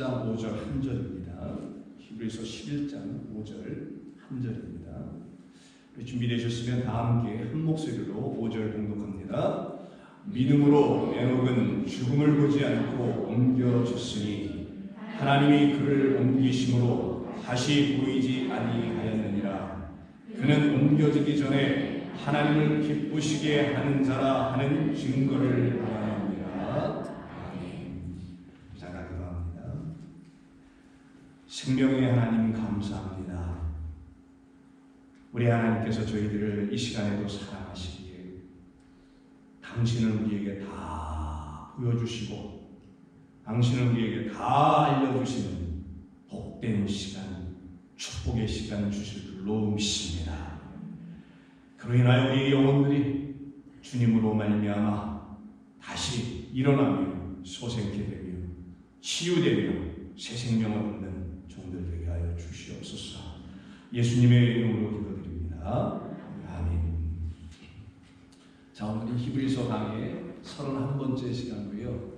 11장 5절 한 절입니다. 히브리서 11장 5절 한 절입니다. 준비되셨으면 다 함께 한 목소리로 5절 봉독합니다. 믿음으로 에녹은 죽음을 보지 않고 옮겨졌으니 하나님이 그를 옮기심으로 다시 보이지 아니하였느니라. 그는 옮겨지기 전에 하나님을 기쁘시게 하는 자라 하는 증거를 말합니다. 기도합니다. 생명의 하나님 감사합니다. 우리 하나님께서 저희들을 이 시간에도 사랑하시기에 당신을 우리에게 다 보여주시고 당신을 우리에게 다 알려주시는 복된 시간, 축복의 시간 주실 줄로 믿습니다. 그로 인하여 우리의 영혼들이 주님으로 말미암아 다시 일어나며 소생케 되며 치유되며 새 생명을 얻는 종들 되게 하여 주시옵소서. 예수님의 이름으로 기도드립니다. 아멘. 자, 오늘은 히브리서 강의 31번째 시간이고요.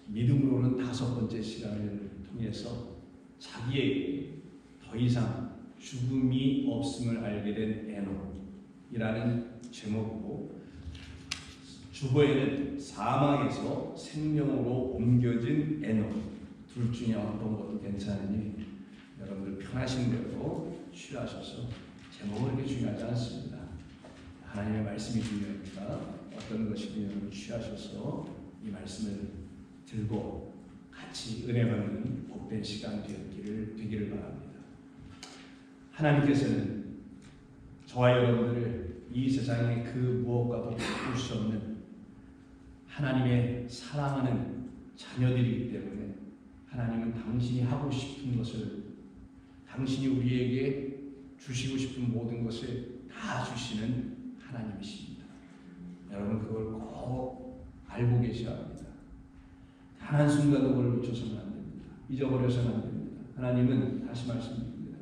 믿음으로는 5번째 시간을 통해서 자기에게 더 이상 죽음이 없음을 알게 된 에녹이라는 제목으로 주보에는 사망에서 생명으로 옮겨진 에녹 둘 중에 어떤 것도 괜찮으니 여러분들 편하신 대로 취하셔서 제목은 그렇게 중요하지 않습니다. 하나님의 말씀이 중요합니다. 어떤 것이든 여러분 취하셔서 이 말씀을 들고 같이 은혜 받는 복된 시간 되기를 바랍니다. 하나님께서는 저와 여러분들을 이 세상의 그 무엇과도 바꿀 수 없는 하나님의 사랑하는 자녀들이기 때문에 하나님은 당신이 하고 싶은 것을 당신이 우리에게 주시고 싶은 모든 것을 다 주시는 하나님이십니다. 여러분 그걸 꼭 알고 계셔야 합니다. 단 한순간도 그걸 놓쳐서는 안 됩니다. 잊어버려서는 안 됩니다. 하나님은 다시 말씀드립니다.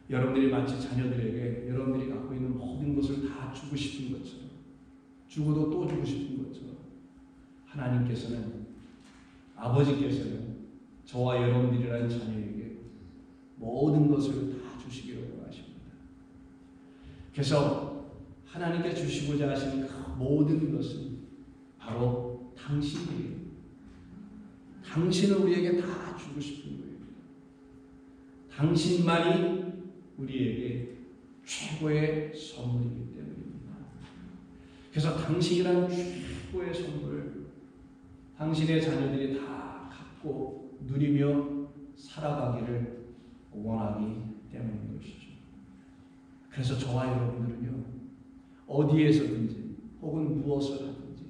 여러분들이 마치 자녀들에게 여러분들이 갖고 있는 모든 것을 다 주고 싶은 것처럼 주고도 또 주고 싶은 것처럼 하나님께서는 아버지께서는 저와 여러분들이라는 자녀에게 모든 것을 다 주시기를 원하십니다. 그래서 하나님께 주시고자 하시는 그 모든 것은 바로 당신이에요. 당신을 우리에게 다 주고 싶은 거예요. 당신만이 우리에게 최고의 선물이기 때문입니다. 그래서 당신이란 최고의 선물을 당신의 자녀들이 다 갖고 누리며 살아가기를 원하기 때문인 것이죠. 그래서 저와 여러분들은요, 어디에서든지 혹은 무엇을 하든지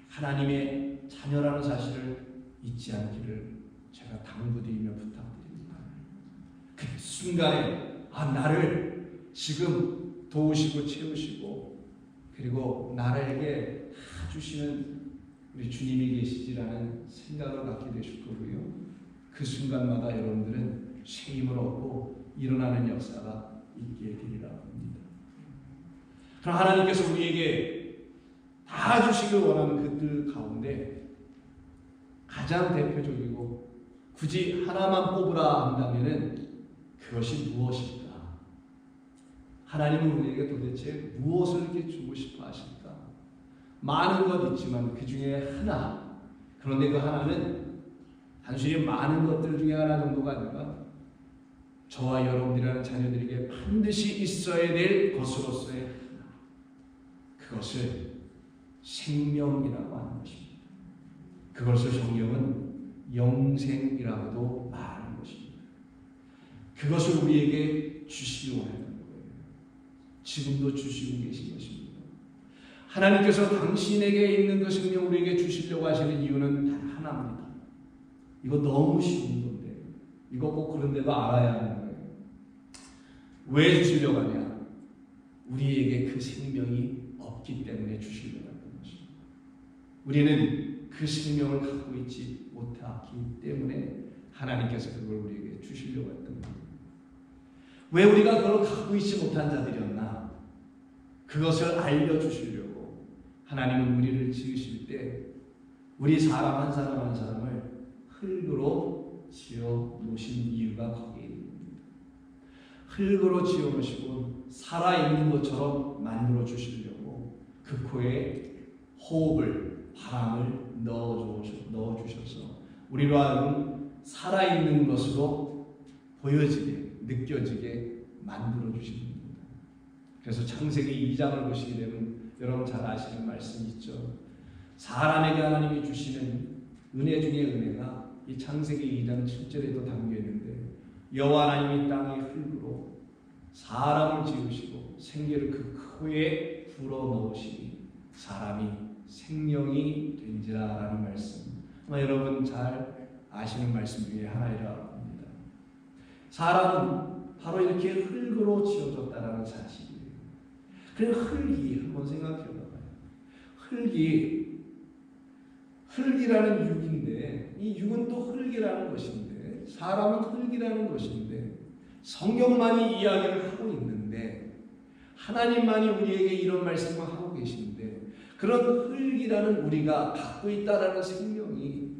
하나님의 자녀라는 사실을 잊지 않기를 제가 당부드리며 부탁드립니다. 그 순간에 나를 지금 도우시고 채우시고 그리고 나에게 다 주시는 우리 주님이 계시지라는 생각을 갖게 되실 거고요. 그 순간마다 여러분들은 새 힘을 얻고 일어나는 역사가 있게 되리라 합니다. 그럼 하나님께서 우리에게 다 주시길 원하는 그들 가운데 가장 대표적이고 굳이 하나만 뽑으라 한다면은 그것이 무엇일까? 하나님은 우리에게 도대체 무엇을 이렇게 주고 싶어 하실까? 많은 것 있지만 그 중에 하나, 그런데 그 하나는 단순히 많은 것들 중에 하나 정도가 아니라 저와 여러분들이라는 자녀들에게 반드시 있어야 될 것으로서의 하나, 그것을 생명이라고 하는 것입니다. 그것을 성경은 영생이라고도 말하는 것입니다. 그것을 우리에게 주시기 원하는 거예요. 지금도 주시고 계신 것입니다. 하나님께서 당신에게 있는 그 생명 우리에게 주시려고 하시는 이유는 단 하나입니다. 이거 너무 쉬운 건데 이거 꼭 그런데도 알아야 하는 거예요. 왜 주시려고 하냐? 우리에게 그 생명이 없기 때문에 주시려고 하는 것입니다. 우리는 그 생명을 갖고 있지 못하기 때문에 하나님께서 그걸 우리에게 주시려고 했던 거예요. 왜 우리가 그걸 갖고 있지 못한 자들이었나? 그것을 알려주시려고 하나님은 우리를 지으실 때 우리 사람 한 사람 한 사람을 흙으로 지어 놓으신 이유가 거기에 있습니다. 흙으로 지어 놓으시고 살아있는 것처럼 만들어 주시려고 그 코에 호흡을, 바람을 넣어 주셔서 우리로 하여금 살아있는 것으로 보여지게, 느껴지게 만들어 주신 겁니다. 그래서 창세기 2장을 보시게 되면 여러분 잘 아시는 말씀이 있죠. 사람에게 하나님이 주시는 은혜 중에 은혜가 이 창세기 2장 7절에도 담겨 있는데, 여호와 하나님이 땅의 흙으로 사람을 지으시고 생기를 그 코에 불어 넣으시니 사람이 생명이 된지라라는 말씀, 아마 여러분 잘 아시는 말씀 중에 하나이라 합니다. 사람은 바로 이렇게 흙으로 지어졌다라는 사실이에요. 그래서 흙이, 한번 생각해 봐봐요. 흙이라는 육인데, 이 육은 또 흙이라는 것인데, 사람은 흙이라는 것인데, 성경만이 이야기를 하고 있는데, 하나님만이 우리에게 이런 말씀을 하고 계신데, 그런 흙이라는 우리가 갖고 있다라는 생명이,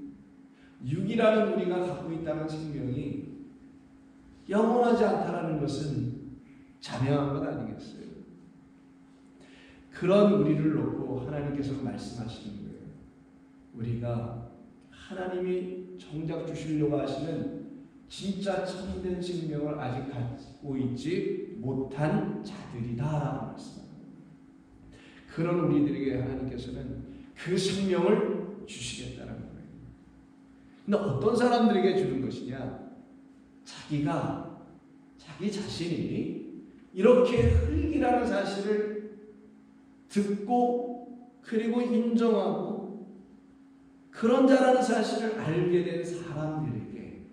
육이라는 우리가 갖고 있다는 생명이 영원하지 않다라는 것은 자명한 것 아니겠어요? 그런 우리를 놓고 하나님께서 말씀하시는 거예요. 우리가 하나님이 정작 주시려고 하시는 진짜 참된 생명을 아직 갖고 있지 못한 자들이다라고 말씀합니다. 그런 우리들에게 하나님께서는 그 생명을 주시겠다는 거예요. 근데 어떤 사람들에게 주는 것이냐? 자기 자신이 이렇게 흙이라는 사실을 듣고 그리고 인정하고 그런 자라는 사실을 알게 된 사람들에게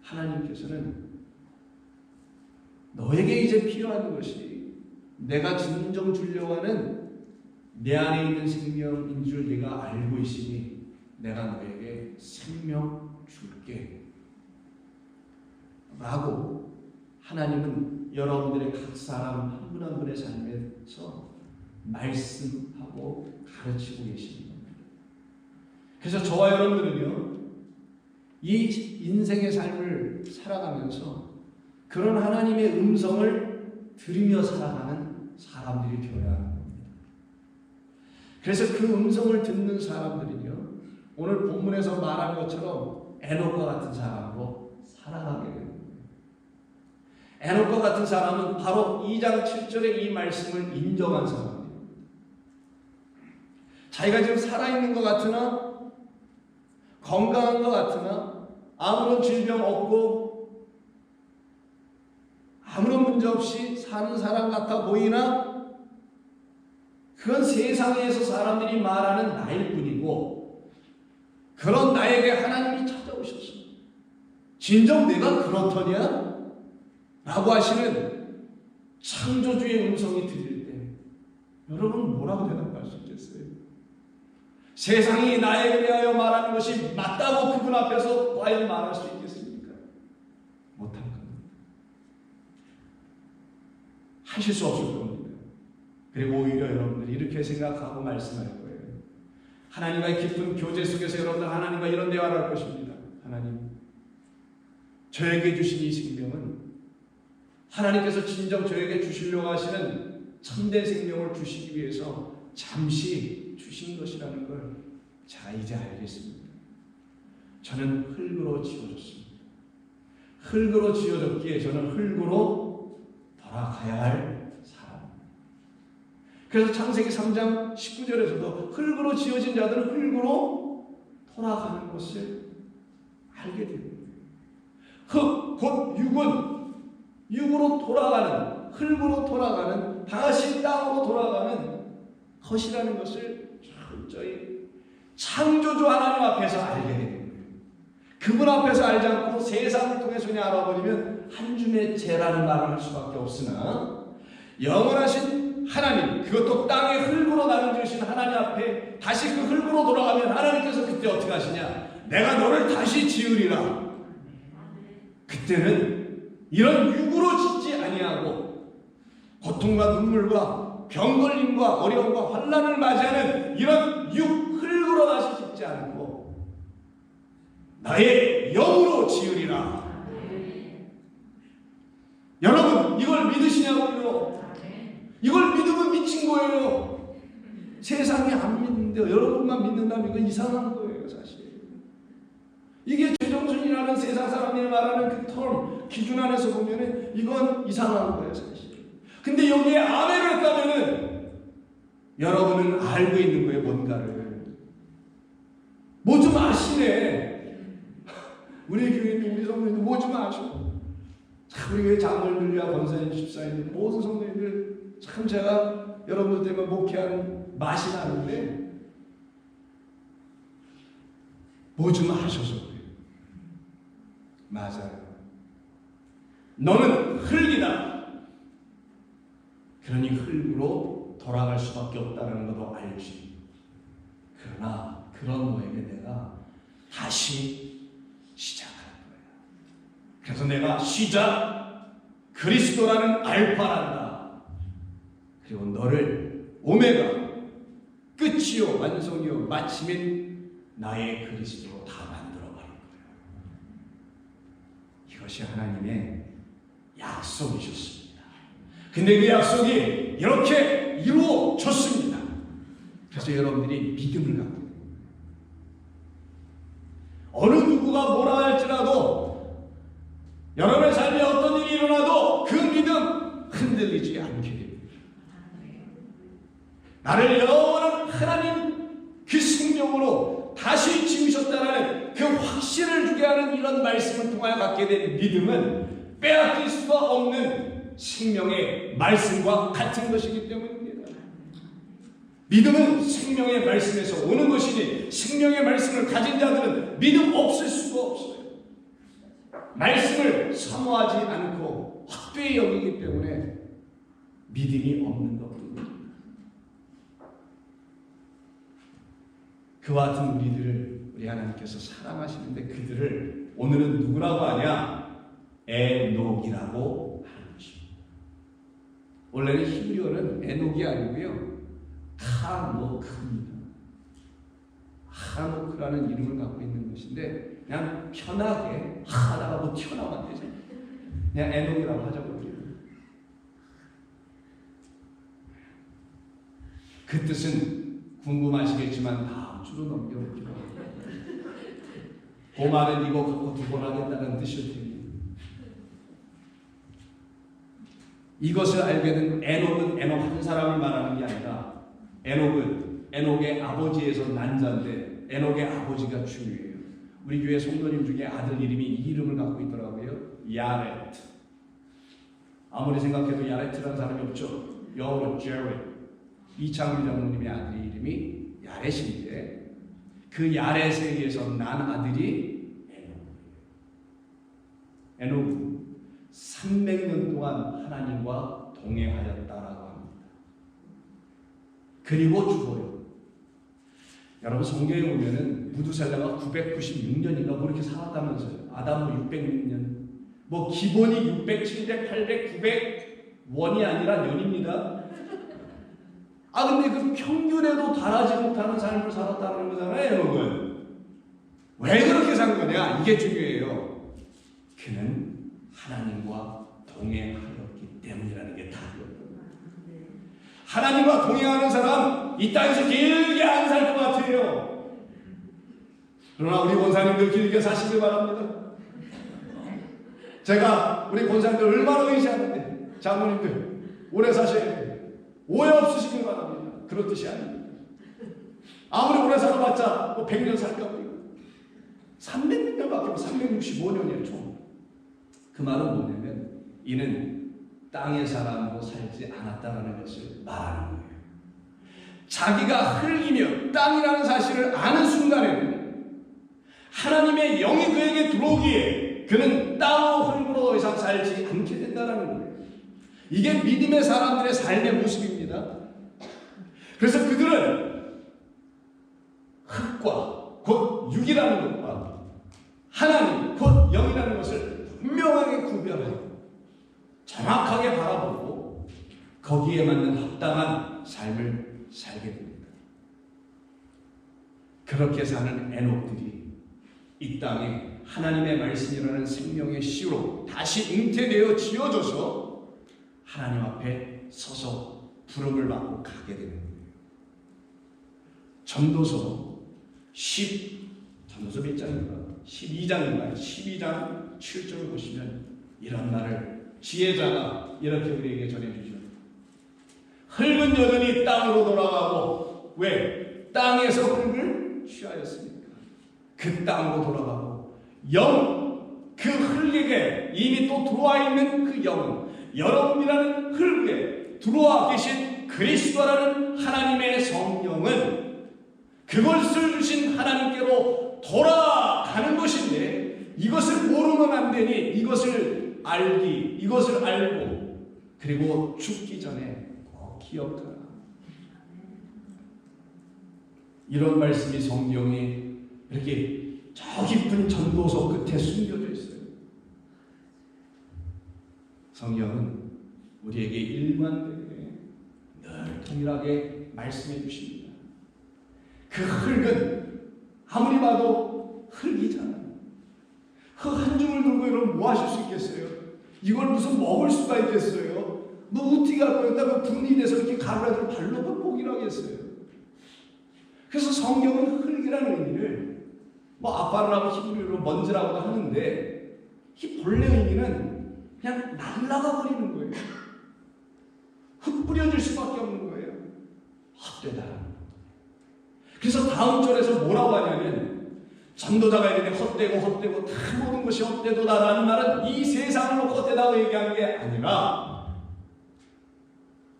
하나님께서는 너에게 이제 필요한 것이 내가 진정 주려고 하는 내 안에 있는 생명인 줄 네가 알고 있으니 내가 너에게 생명 줄게 라고 하나님은 여러분들의 각 사람 한 분 한 분의 삶에서 말씀하고 가르치고 계시는 겁니다. 그래서 저와 여러분들은요, 이 인생의 삶을 살아가면서 그런 하나님의 음성을 들으며 살아가는 사람들이 되어야 하는 겁니다. 그래서 그 음성을 듣는 사람들은요, 오늘 본문에서 말한 것처럼 에녹과 같은 사람으로 살아가게 됩니다. 에녹과 같은 사람은 바로 2장 7절의 이 말씀을 인정한 사람입니다. 자기가 지금 살아있는 것 같으나 건강한 것 같으나 아무런 질병 없고 아무런 문제 없이 사는 사람 같아 보이나 그건 세상에서 사람들이 말하는 나일 뿐이고 그런 나에게 하나님이 찾아오셨어. 진정 내가 그렇더냐? 라고 하시는 창조주의 음성이 들릴 때 여러분 뭐라고 대답할 수 있겠어요? 세상이 나에 대하여 말하는 것이 맞다고 그분 앞에서 과연 말할 수 있겠습니까? 못할 겁니다. 하실 수 없을 겁니다. 그리고 오히려 여러분들이 이렇게 생각하고 말씀할 거예요. 하나님과의 깊은 교제 속에서 여러분들 하나님과 이런 대화를 할 것입니다. 하나님, 저에게 주신 이 생명은 하나님께서 진정 저에게 주시려고 하시는 참된 생명을 주시기 위해서 잠시 주신 것이라는 걸 제가 이제 알겠습니다. 저는 흙으로 지어졌습니다. 흙으로 지어졌기에 저는 흙으로 돌아가야 할 사람입니다. 그래서 창세기 3장 19절에서도 흙으로 지어진 자들은 흙으로 돌아가는 것을 알게 됩니다. 흙, 곧 육은 육으로 돌아가는, 흙으로 돌아가는, 다시 땅으로 돌아가는 것이라는 것을 철저히 창조주 하나님 앞에서 알게 됩니다. 그분 앞에서 알지 않고 세상을 통해서 그냥 알아버리면 한 줌의 죄라는 말을 할 수밖에 없으나 영원하신 하나님, 그것도 땅의 흙으로 나를 지으신 하나님 앞에 다시 그 흙으로 돌아가면 하나님께서 그때 어떻게 하시냐? 내가 너를 다시 지으리라. 그때는 이런 육으로 짓지 아니하고 고통과 눈물과 병걸림과 어려움과 환난을 맞이하는 이런 흙으로 다시 짓지 않고 나의 영으로 지으리라. 여러분 이걸 믿으시냐고요? 이걸 믿으면 미친 거예요. 세상이 안 믿는데 여러분만 믿는다면 이건 이상한 거예요. 사실 이게 최종순이라는 세상 사람들이 말하는 그 텀 기준 안에서 보면은 이건 이상한 거예요. 사실 근데 여기에 아멘을 했다면은 여러분은 알고 있는 거예요. 뭔가를 뭐 좀 아시네. 우리 교회님 우리 성도님들 뭐 좀 아셔. 참 우리 교회 장로님들과 권사님 집사님들 모든 성도님들 참 제가 여러분들 때문에 목회하는 맛이 나는데 뭐 좀 아셔서 그래요. 맞아요. 너는 흙이다. 그러니 흙으로 돌아갈 수밖에 없다는 것도 알지. 그러나 그런 너에게 내가 다시 시작할 거야. 그래서 내가 시작 그리스도라는 알파란다. 그리고 너를 오메가 끝이요 완성이요 마침인 나의 그리스도로 다 만들어 버릴 거예요. 이것이 하나님의 약속이셨습니다. 근데 그 약속이 이렇게 이루어졌습니다. 그래서 여러분들이 믿음을 갖고 어느 누구가 뭐라 할지라도 여러분의 삶에 어떤 일이 일어나도 그 믿음 흔들리지 않게 됩니다. 나를 영원한 하나님 그 생명으로 다시 지으셨다는 그 확신을 주게 하는 이런 말씀을 통하여 갖게 된 믿음은 빼앗길 수가 없는 생명의 말씀과 같은 것이기 때문입니다. 믿음은 생명의 말씀에서 오는 것이지 생명의 말씀을 가진 자들은 믿음 없을 수가 없어요. 말씀을 사모하지 않고 헛되이 여기기 때문에 믿음이 없는 것뿐입니다. 그와 같은 우리들을 우리 하나님께서 사랑하시는데 그들을 오늘은 누구라고 하냐? 에녹이라고 하는 것입니다. 원래는 히브리어는 에녹이 아니고요 하노크입니다. 하노크라는 이름을 갖고 있는 것인데 그냥 편하게 하다가 뭐 튀어나오면 되죠. 그냥 에녹이라고 하자고. 그 뜻은 궁금하시겠지만 다음 주로 넘겨볼게요. 그 말은 이거 갖고 두 번 하겠다는 뜻일 테니 이것을 알게 된 에녹은 에녹 한 사람을 말하는 게 아니라 에녹은 에녹의 아버지에서 난 자인데 에녹의 아버지가 중요해요. 우리 교회 성도님 중에 아들 이름이 이 이름을 갖고 있더라고요. 야렛. 아무리 생각해도 야렛이라는 사람이 없죠. 영어로 제렛. 이창규 장로님의 아들 이름이 야렛인데 그 야렛에 의해서 난 아들이 에녹이에요. 에녹은 300년 동안 하나님과 동행하였다라고 합니다. 그리고 죽어요. 여러분 성경에 보면은 무두살라가 996년인가 뭐 이렇게 살았다면서요. 아담은 606년. 뭐 기본이 600, 700, 800, 900원이 아니라 년입니다. 근데 그 평균에도 달하지 못하는 삶을 살았다는 거잖아요, 여러분. 왜 그렇게 산 거냐? 이게 중요해요. 그는 하나님과 동행하였기 때문이라는 게 답이었거든요. 하나님과 동행하는 사람 이 땅에서 길게 안 살 것 같아요. 그러나 우리 권사님들 길게 사시길 바랍니다. 제가 우리 권사님들 얼마나 의지하는데 장모님들 오래 사셔야 돼요. 오해 없으시길 바랍니다. 그런 뜻이 아닙니다. 아무리 오래 살아봤자 뭐 100년 살까 우리가 300년밖에 365년이에요 총. 그 말은 뭐냐면 이는 땅의 사람으로 살지 않았다는 것을 말하는 거예요. 자기가 흙이며 땅이라는 사실을 아는 순간에는 하나님의 영이 그에게 들어오기에 그는 땅으로 흙으로 더 이상 살지 않게 된다는 거예요. 이게 믿음의 사람들의 삶의 모습입니다. 그래서 그들은 흙과 곧 육이라는 것과 하나님 곧 영이라는 것을 분명하게 구별하여 정확하게 바라보고 거기에 맞는 합당한 삶을 살게 됩니다. 그렇게 사는 에녹들이 이 땅에 하나님의 말씀이라는 생명의 씨로 다시 잉태되어 지어져서 하나님 앞에 서서 부름을 받고 가게 되는 거예요. 전도서 몇 장인가? 12장인가? 12장 7절을 보시면 이런 말을 지혜자가 이렇게 우리에게 전해주죠. 흙은 여전히 땅으로 돌아가고, 왜? 땅에서 흙을 취하였으니까 그 땅으로 돌아가고, 그 흙에게 이미 또 들어와 있는 그 영은 여러분이라는 흙에 들어와 계신 그리스도라는 하나님의 성령은 그것을 주신 하나님께로 돌아가는 것인데, 이것을 모르면 안 되니 이것을 알고 그리고 죽기 전에 꼭 기억하라. 이런 말씀이 성경에 이렇게 저 깊은 전도서 끝에 숨겨져 있어요. 성경은 우리에게 일관되게 늘 동일하게 말씀해 주십니다. 그 흙은 아무리 봐도 흙이잖아요. 흙 한 줌을 들고 이러면 뭐 하실 수 있겠어요? 이걸 무슨 먹을 수가 있겠어요? 너 어떻게 할 거예요? 그 분리돼서 이렇게 가루라도 발로 포기를 하겠어요? 그래서 성경은 흙이라는 의미를 아파르라고 히브리어로 먼지라고도 하는데, 이 본래 의미는 그냥 날아가 버리는 거예요. 흙 뿌려질 수밖에 없는 거예요. 헛되다. 그래서 다음 절에서 뭐라고 하냐면, 전도자가 이렇게 헛되고 다 모든 것이 헛되도다라는 말은 이 세상을 놓고 헛되다고 얘기하는 게 아니라,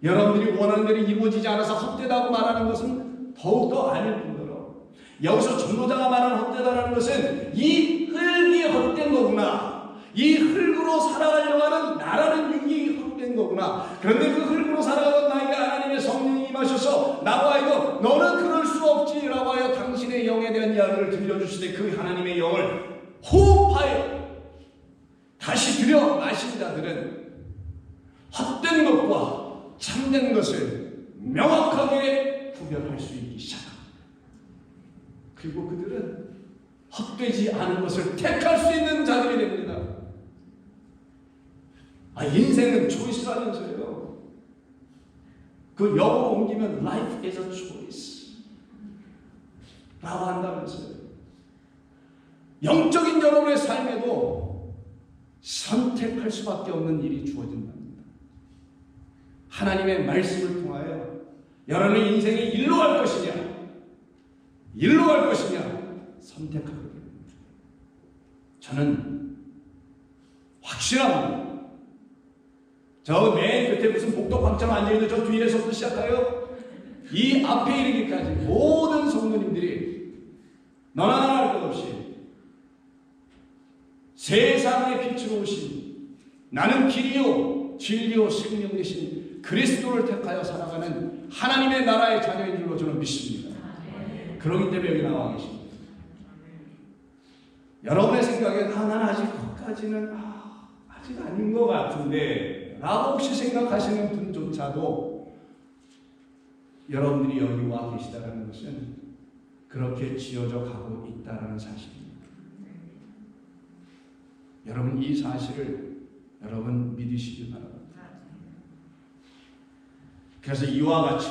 여러분들이 원하는 대로 이루어지지 않아서 헛되다고 말하는 것은 더욱더 아닐 뿐더러, 여기서 전도자가 말하는 헛되다라는 것은 이 흙이 헛된 거구나, 이 흙으로 살아가려고 하는 나라는 육이 헛된 거구나. 그런데 그 흙으로 살아가던 나에게 하나님의 성령이 임하셔서 나와 이거 너는 그럴 수 없지라고 하여 당신의 영에 대한 이야기를 들려주시되, 그 하나님의 영을 호흡하여 다시 들여 마신 자들은 헛된 것과 참된 것을 명확하게 구별할 수 있기 시작합니다. 그리고 그들은 헛되지 않은 것을 택할 수 있는 자들이 됩니다. 인생은 초이스라면서요. 그 영어로 옮기면 life is a choice 라고 한다면서요. 영적인 여러분의 삶에도 선택할 수밖에 없는 일이 주어진답니다. 하나님의 말씀을 통하여 여러분의 인생이 일로 갈 것이냐 선택하게 됩니다. 저는 확실합니다. 저 맨 끝에 무슨 복덕방처럼 앉아있는 저 뒤에서부터 시작하여 이 앞에 이르기까지 모든 성도님들이 너나 나나 할 것 없이 세상의 빛으로 오신, 나는 길이요 진리요 생명 되신 그리스도를 택하여 살아가는 하나님의 나라의 자녀인 줄로 저는 믿습니다. 그러기 때문에 여기 나와 계십니다. 여러분의 생각에 나는 아직 거기까지는 아직 아닌 것 같은데 라고 혹시 생각하시는 분조차도 여러분들이 여기 와 계시다는 것은 그렇게 지어져 가고 있다는 사실입니다. 여러분 이 사실을 여러분 믿으시기 바랍니다. 그래서 이와 같이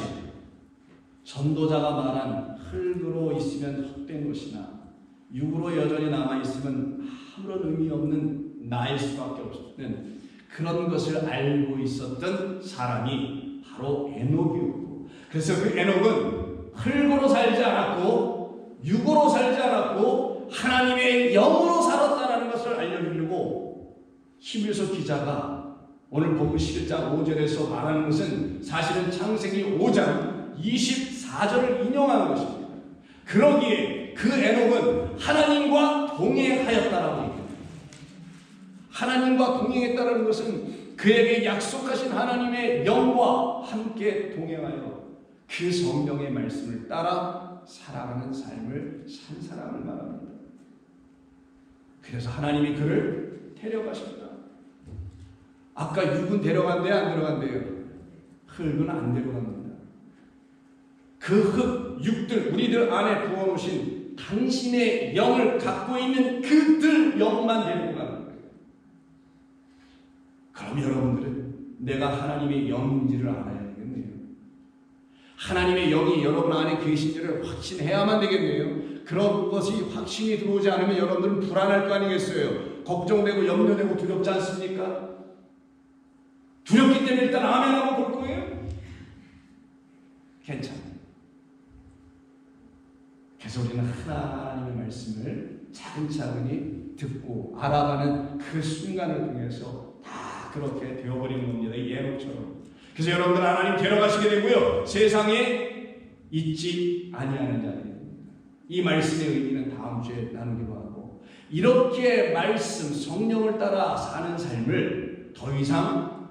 전도자가 말한 흙으로 있으면 헛된 것이나 육으로 여전히 남아있으면 아무런 의미 없는 나일 수밖에 없는 그런 것을 알고 있었던 사람이 바로 에녹이었고, 그래서 그 에녹은 흙으로 살지 않았고 육으로 살지 않았고 하나님의 영으로 살았다는 것을 알려주려고 히브리서 기자가 오늘 본문 11장 5절에서 말하는 것은 사실은 창세기 5장 24절을 인용하는 것입니다. 그러기에 그 에녹은 하나님과 동행하였다라고 얘기합니다. 하나님과 동행했다는 것은 그에게 약속하신 하나님의 영과 함께 동행하여 그 성경의 말씀을 따라 살아가는 삶을 산 사람을 말합니다. 그래서 하나님이 그를 데려가십니다. 아까 육은 데려간대요, 안 데려간대요? 흙은 안 데려갑니다. 그 흙, 육들, 우리들 안에 부어놓으신 당신의 영을 갖고 있는 그들 영만 데리고 가는 거예요. 그럼 여러분들은 내가 하나님의 영인지를 알아야 되겠네요. 하나님의 영이 여러분 안에 계신지를 확신해야만 되겠네요. 그런 것이 확신이 들어오지 않으면 여러분들은 불안할 거 아니겠어요. 걱정되고 염려되고 두렵지 않습니까? 두렵기 때문에 일단 아멘하고 볼 거예요. 괜찮아요. 그래서 우리는 하나님의 말씀을 차근차근히 듣고 알아가는 그 순간을 통해서 다 그렇게 되어버리는 겁니다. 이 예록처럼. 그래서 여러분들 하나님 데려가시게 되고요. 세상에 있지 아니하는 자들입니다. 이 말씀의 의미는 다음 주에 나누기로 하고, 이렇게 말씀 성령을 따라 사는 삶을 더 이상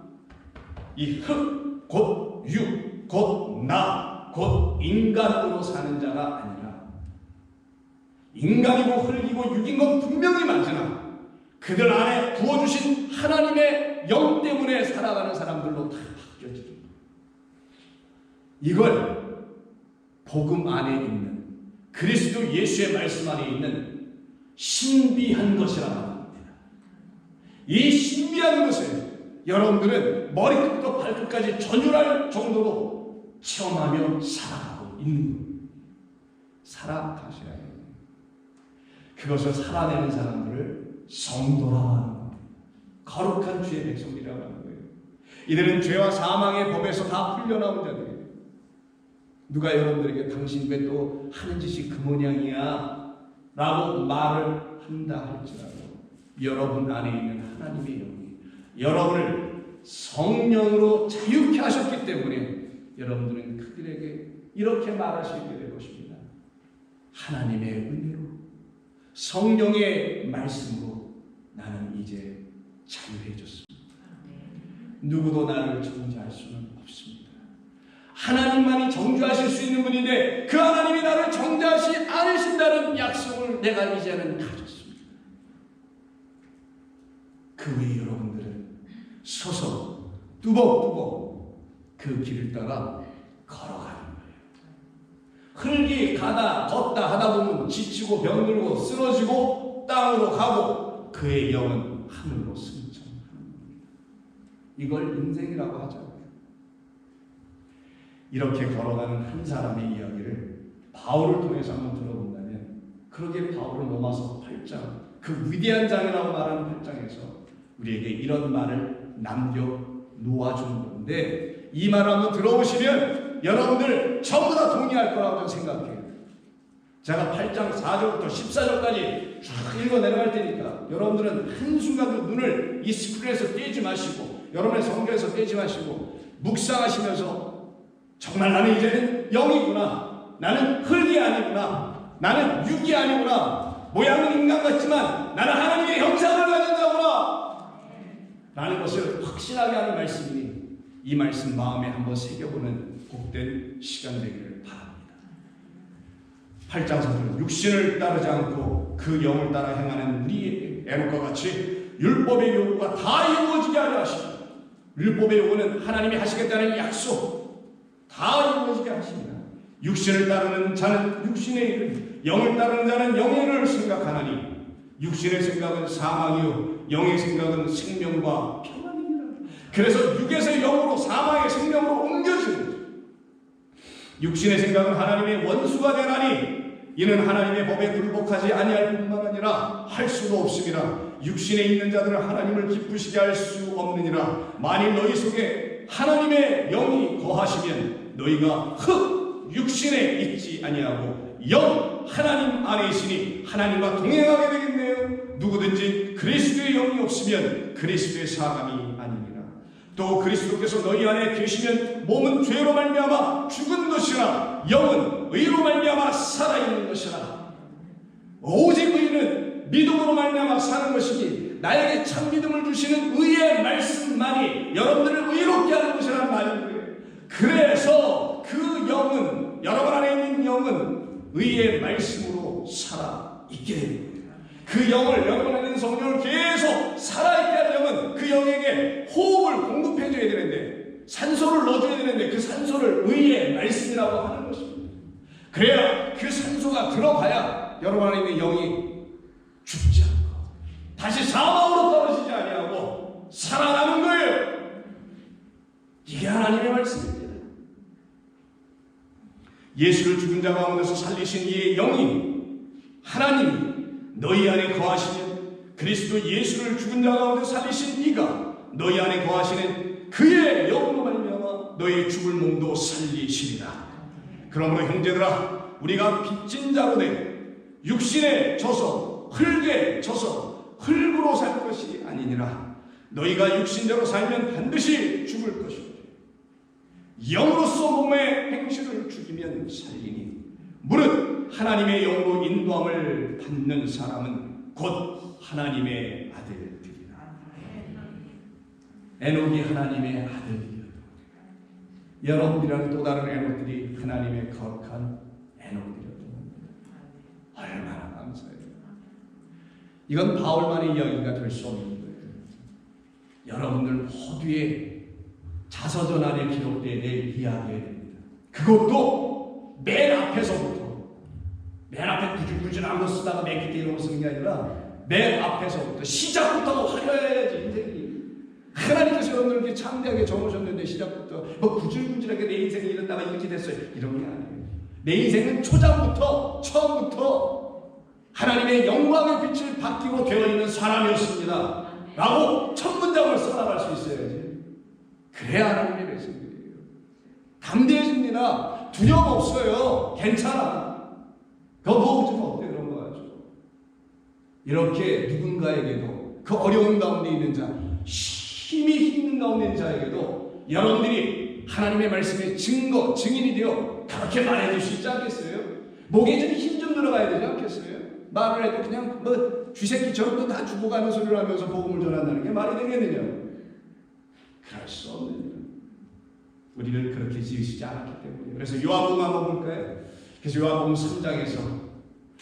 이 흙, 곧 육, 곧 나, 곧 인간으로 사는 자가 아니라, 인간이고 흙이고 육인 건 분명히 맞으나 그들 안에 부어주신 하나님의 영 때문에 살아가는 사람들로 다 바뀌어지는, 이걸 복음 안에 있는 그리스도 예수의 말씀 안에 있는 신비한 것이라고 합니다. 이 신비한 것을 여러분들은 머리끝부터 발끝까지 전율할 정도로 체험하며 살아가고 있는 거예요. 살아가셔야 해요. 그것을 살아내는 사람들을 성도라고 하는 겁니다. 거룩한 주의 백성이라고 하는 거예요. 이들은 죄와 사망의 법에서 다 풀려나온 자들이에요. 누가 여러분들에게 당신 왜 또 하는 짓이 그 모양이야? 라고 말을 한다 할지라도 여러분 안에 있는 하나님의 영이 여러분을 성령으로 자유케 하셨기 때문에 여러분들은 그들에게 이렇게 말하시게 될 것입니다. 하나님의 은혜로, 성령의 말씀으로 나는 이제 자유해졌습니다. 누구도 나를 정죄할 수는 없습니다. 하나님만이 정죄하실 수 있는 분인데 그 하나님이 나를 정죄하지 않으신다는 약속을 내가 이제는 가졌습니다. 그 외에 여러분들은 서서 뚜벅뚜벅 그 길을 따라 걸어가는 거예요. 흙이 가다 걷다 하다 보면 지치고 병들고 쓰러지고 땅으로 가고 그의 영은 하늘로 승천하는 겁니다. 이걸 인생이라고 하죠. 이렇게 걸어가는 한 사람의 이야기를 바울을 통해서 한번 들어본다면, 그러게 바울은 로마서 8장, 그 위대한 장이라고 말하는 8장에서 우리에게 이런 말을 남겨놓아주는 건데, 이 말을 한번 들어보시면 여러분들 전부 다 동의할 거라고 저는 생각해요. 제가 8장 4절부터 14절까지 쭉 읽어 내려갈 테니까 여러분들은 한순간도 눈을 이 스크린에서 떼지 마시고, 여러분의 성경에서 떼지 마시고 묵상하시면서 정말 나는 이제는 영이구나, 나는 흙이 아니구나, 나는 육이 아니구나, 모양은 인간 같지만 나는 하나님의 형상을 가진 자구나 라는 것을 확신하게 하는 말씀이니 이 말씀 마음에 한번 새겨보는 복된 시간 되기를 바랍니다. 8장 4절, 육신을 따르지 않고 그 영을 따라 행하는 우리 에녹과 같이 율법의 요구가 다 이루어지게 하려 하십니다. 율법의 요구는 하나님이 하시겠다는 약속, 다 이루어지게 하십니다. 육신을 따르는 자는 육신의 일을, 영을 따르는 자는 영의 일을 생각하나니 육신의 생각은 사망이요 영의 생각은 생명과 평안입니다. 그래서 육에서 영으로 사망의 생명으로 옮겨지는 거죠. 육신의 생각은 하나님의 원수가 되나니 이는 하나님의 법에 굴복하지 아니할 뿐만 아니라 할 수도 없음이라. 육신에 있는 자들은 하나님을 기쁘시게 할 수 없느니라. 만일 너희 속에 하나님의 영이 거하시면 너희가 흙 육신에 있지 아니하고 영 하나님 안에 있으니 하나님과 동행하게 되겠네요. 누구든지 그리스도의 영이 없으면 그리스도의 사람이 아니니라. 또 그리스도께서 너희 안에 계시면 몸은 죄로 말미암아 죽은 것이라 영은 의로 말미암아 살아있는 것이라. 오직 의는 믿음으로 말미암아 사는 것이니 나에게 참 믿음을 주시는 의의 말씀만이 여러분들을 의롭게 하는 것이라는 말이에요. 그래서 그 영은, 여러분 안에 있는 영은 의의 말씀으로 살아있게 됩니다. 그 영을, 여러분 안에 있는 성령을 계속 살아있게 하는 영은 그 영에게 호흡을 공급해줘야 되는데, 산소를 넣어줘야 되는데 그 산소를 의의 말씀이라고 하는 것입니다. 그래야 그 산소가 들어가야 여러분 안에 있는 영이 죽지 않고 다시 사망으로 떨어지지 아니하고 살아나는 거예요. 이게 하나님의 말씀입니다. 예수를 죽은 자 가운데서 살리신 이의 영이 하나님이 너희 안에 거하시면 그리스도 예수를 죽은 자 가운데 살리신 이가 너희 안에 거하시는 그의 영으로 말미암아 너희 죽을 몸도 살리시리라. 그러므로 형제들아 우리가 빚진 자로 돼 육신에 져서 흙에 져서 흙으로 살 것이 아니니라. 너희가 육신대로 살면 반드시 죽을 것이고 영으로서 몸의 행실을 죽이면 살리니 무릇 하나님의 영으로 인도함을 받는 사람은 곧 하나님의 아들들이라. 에녹이 하나님의 아들이요. 여러분이라는 또 다른 에녹들이 하나님의 거룩한 에녹들이었던 겁니다. 얼마나 감사해요. 이건 바울만의 이야기가 될 수 없는 거예요. 여러분들 모두의 자서전 안에 기록되어 이야기해야 됩니다. 그것도 맨 앞에서부터, 맨 앞에 구질구질한 거 쓰다가 맨 끝에 이런 거 쓰는 게 아니라 맨 앞에서부터 시작부터 화려해야지 인생이. 하나님께서 여러분들께 창대하게 정하셨는데 시작부터 뭐 구질구질하게 내 인생이 이런다가 이렇게 됐어요 이런 게 아니에요. 내 인생은 초장부터 처음부터 하나님의 영광의 빛을 받기로 되어 있는 사람이었습니다 라고 첫 문장을 써나갈 수 있어야지. 그래야 하나님의 백성들이에요. 담대해집니다. 두려움 없어요. 괜찮아. 그거 좀 어때 그런 거 가지고. 이렇게 누군가에게도 그 어려운 가운데 있는 자, 힘이 있는 가운데 있는 자에게도 여러분들이 하나님의 말씀의 증거, 증인이 되어 그렇게 말해줄 수 있지 않겠어요? 목에 좀 힘 좀 들어가야 되지 않겠어요? 말을 해도 그냥 뭐 쥐새끼처럼 또 다 주고 가는 소리를 하면서 복음을 전한다는 게 말이 되겠느냐? 그럴 수 없는 일. 우리를 그렇게 지으시지 않았기 때문에. 그래서 요한복음 한번 볼까요? 그래서 요한복음 3장에서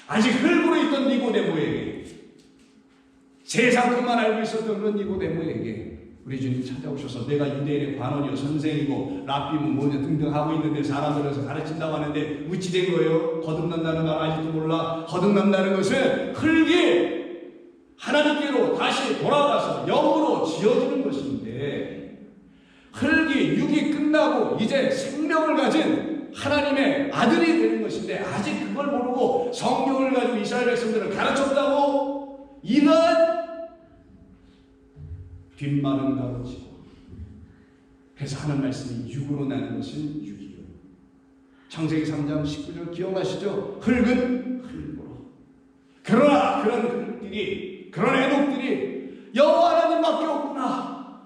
아직 흙으로 있던 니고데모에게, 세상 것만 알고 있었던 그런 니고데모에게 우리 주님 찾아오셔서 내가 유대인의 관원이요 선생이고 랍비는 뭐냐 등등 하고 있는데 사람들에서 가르친다고 하는데 어찌 된 거예요? 거듭난다는 건 아직도 몰라. 거듭난다는 것은 흙이 하나님께로 다시 돌아가서 영으로 지어지는 것인데, 흙이 육이 끝나고 이제 생명을 가진 하나님의 아들이 되는 것인데 아직 그걸 모르고 성경을 가지고 이스라엘 백성들을 가르쳤다고 이런 뒷말은 가르치고. 그래서 하는 말씀이 육으로 나는 것은 육이요. 창세기 3장 19절 기억나시죠? 흙은 흙으로. 그러나 그런 흙들이, 그런 에녹들이 여호와 하나님밖에 없구나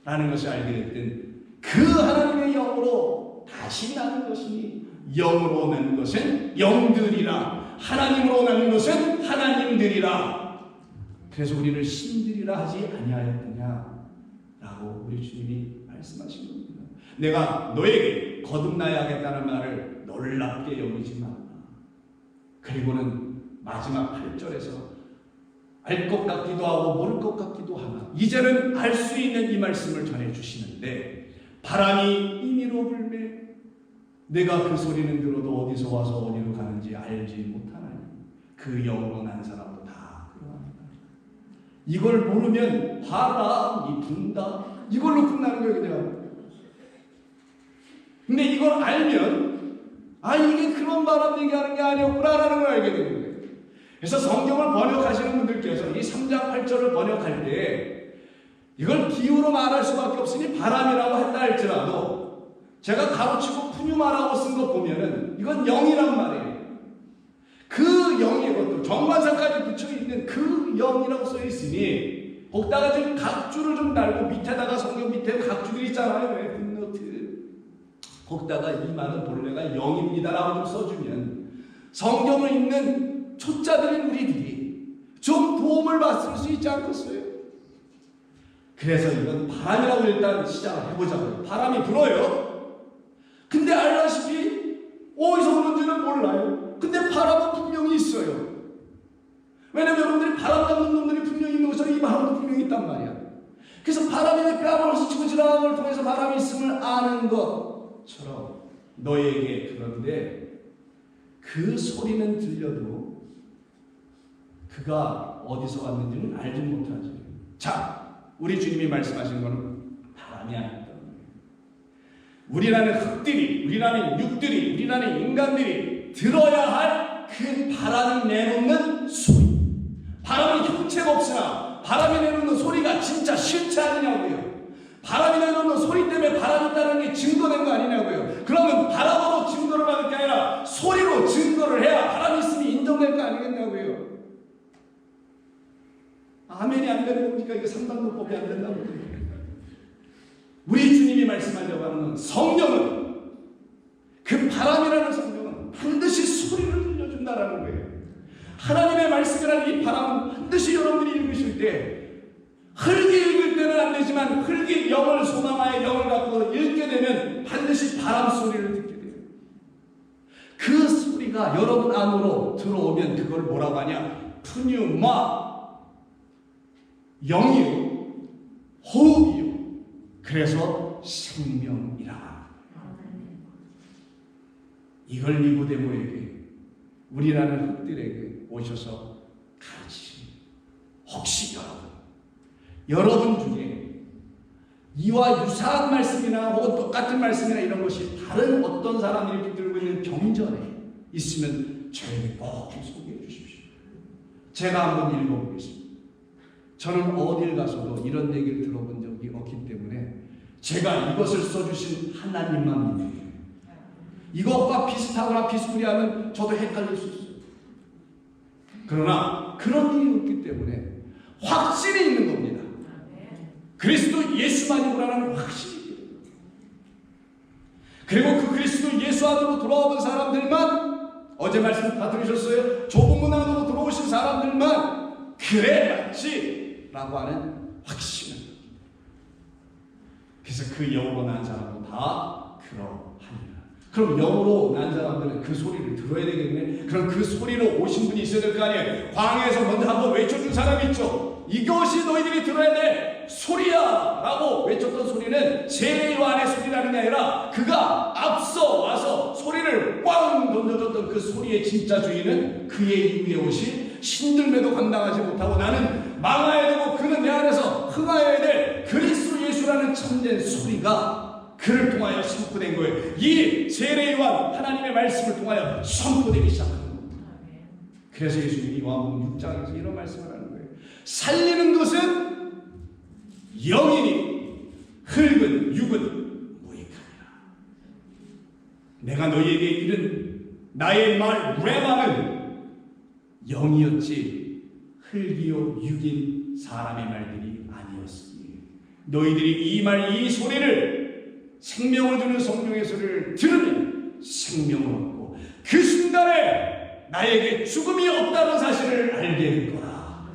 라는 것을 알게 됐던 그 하나님의 영으로 다시 나는 것이니, 영으로 나는 것은 영들이라, 하나님으로 나는 것은 하나님들이라. 그래서 우리를 신들이라 하지 아니하였느냐 라고 우리 주님이 말씀하신 겁니다. 내가 너에게 거듭나야겠다는 말을 놀랍게 여기지 마라. 그리고는 마지막 8절에서 알 것 같기도 하고 모를 것 같기도 하나 이제는 알 수 있는 이 말씀을 전해주시는데, 바람이 임의로 불매 내가 그 소리는 들어도 어디서 와서 어디로 가는지 알지 못하나니 그 영으로 난 사람도 다 그러합니다. 이걸 모르면 바람이 분다 이걸로 끝나는 거예요 그냥. 근데 이걸 알면 아 이게 그런 바람 얘기하는 게 아니었구나 라는 걸 알게 되는 거예요. 그래서 성경을 번역하시는 분들께서 이 3장 8절을 번역할 때 이걸 비유로 말할 수밖에 없으니 바람이라고 했다 할지라도 제가 가로치고 푸뉴마라고 쓴 거 보면은 이건 영이란 말이에요. 그 영이 것도 정관사까지 붙여있는 그 영이라고 써있으니 거기다가 좀 각주를 좀 달고 밑에다가 성경 밑에 각주들이 있잖아요. 왜? 굿노트. 거기다가 이 말은 본래가 영입니다라고 좀 써주면 성경을 읽는 초짜들인 우리들이 좀 도움을 받을 수 있지 않겠어요? 그래서 이건 바람이라고 일단 시작을 해보자고요. 바람이 불어요. 근데 알다시피 어디서 부는지는 몰라요. 근데 바람은 분명히 있어요. 왜냐면 여러분들이 바람 잡는 놈들이 분명히 있는 것처럼 이 바람도 분명히 있단 말이야. 그래서 바람이 뺨을 스치고 지나가는 걸 통해서 바람이 있음을 아는 것처럼 너에게 그런데 그 소리는 들려도 그가 어디서 왔는지는 알지 못하지. 자, 우리 주님이 말씀하신 것은 바람이 아니다. 우리라는 흙들이, 우리라는 육들이, 우리라는 인간들이 들어야 할 그 바람이 내놓는 소리. 바람이 형체가 없으나 바람이 내놓는 소리가 진짜 실체 아니냐고요. 바람이 내놓는 소리 때문에 바람이 있다는 게 증거된 거 아니냐고요. 그러면 바람으로 증거를 받을 게 아니라 소리로 증거를 해야 바람이 있으면 인정될 거 아니겠냐고요. 아멘이 안 되는 거니까 이거 상담도법이 안 된다고. 우리 주님이 말씀하려고 하는 성령은, 그 바람이라는 성령은 반드시 소리를 들려준다라는 거예요. 하나님의 말씀이라는 이 바람은 반드시 여러분들이 읽으실 때, 흙이 읽을 때는 안 되지만 흙이 영을 소망하여 영을 갖고 읽게 되면 반드시 바람 소리를 듣게 돼요. 그 소리가 여러분 안으로 들어오면 그걸 뭐라고 하냐? 푸뉴마, 영이요, 호흡이요. 그래서 생명이라. 이걸 니고데모에게, 우리라는 흙들에게 오셔서 가르치시. 혹시 여러분 중에 이와 유사한 말씀이나 혹은 똑같은 말씀이나 이런 것이 다른 어떤 사람들이 들고 있는 경전에 있으면 저에게 꼭 소개해 주십시오. 제가 한번 읽어보겠습니다. 저는 어딜 가서도 이런 얘기를 들어본 적이 없기 때문에 제가 이것을 써주신 하나님만 믿어요. 이것과 비슷하거나 비스무리하면 저도 헷갈릴 수 있어요. 그러나 그런 일이 없기 때문에 확신이 있는 겁니다. 그리스도 예수만이라는 확신이. 그리고 그 그리스도 예수 안으로 돌아오는 사람들만, 어제 말씀 다 들으셨어요? 좁은 문 안으로 들어오신 사람들만 그래 맞지 라고 하는 확신을. 그래서 그 영으로 난 사람도 다 그러하니라. 그럼 영으로 난 사람들은 그 소리를 들어야 되겠네. 그럼 그 소리로 오신 분이 있어야 될 거 아니에요. 광야에서 먼저 한번 외쳐준 사람이 있죠. 이것이 너희들이 들어야 돼 소리야 라고 외쳤던 소리는 세례요한의 소리라는 게 아니라 그가 앞서 와서 소리를 꽝 던져줬던 그 소리의 진짜 주인은 그의 이후에 오신 신들매도 감당하지 못하고 나는 망하여야 되고 그는 내 안에서 흥하여야 될 그리스도 예수라는 참된 소리가 그를 통하여 선포된 거예요. 이 세례요한 하나님의 말씀을 통하여 선포되기 시작한 겁니다. 그래서 예수님이 요한복음 6장에서 이런 말씀을 하는 거예요. 살리는 것은 영이니 흙은 육은 무익하니라. 내가 너희에게 이른 나의 말 레마는 영이었지 흙이요 육인 사람의 말들이 아니었으니 너희들이 이 말 이 소리를 생명을 주는 성령의 소리를 들으면 생명을 얻고 그 순간에 나에게 죽음이 없다는 사실을 알게 될 거라.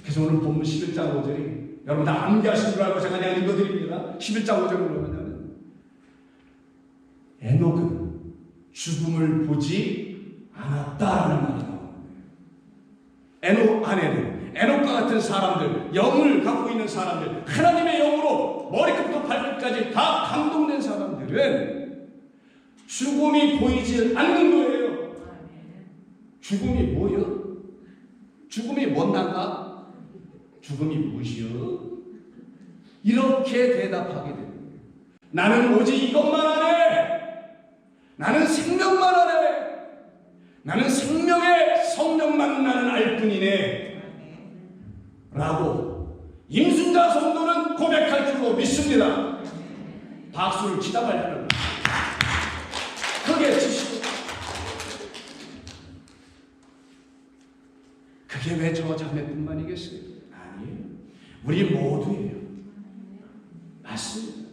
그래서 오늘 본문 11장 5절이 여러분 다 암기하신 줄 알고 제가 그냥 읽어드립니다. 11장 5절을 보면 에녹은 죽음을 보지 않았다라는 말이 나옵니다. 에녹 안에는 에녹과 같은 사람들, 영을 갖고 있는 사람들, 하나님의 영으로 머리끝부터 발끝까지 다 감동된 사람들은 죽음이 보이지 않는 거예요. 죽음이 뭐요? 죽음이 뭔단가? 죽음이 무엇이요? 이렇게 대답하게 되는 거예요. 나는 오직 이것만 하네. 나는 생명만 하네. 나는 생명의 성령만 나는 알 뿐이네. 라고 임순자 성도는 고백할 줄로 믿습니다. 박수를 치다 말라는 크게 치시고. 그게 왜 저 자매뿐만이겠어요? 아니에요. 우리 모두예요. 맞습니다.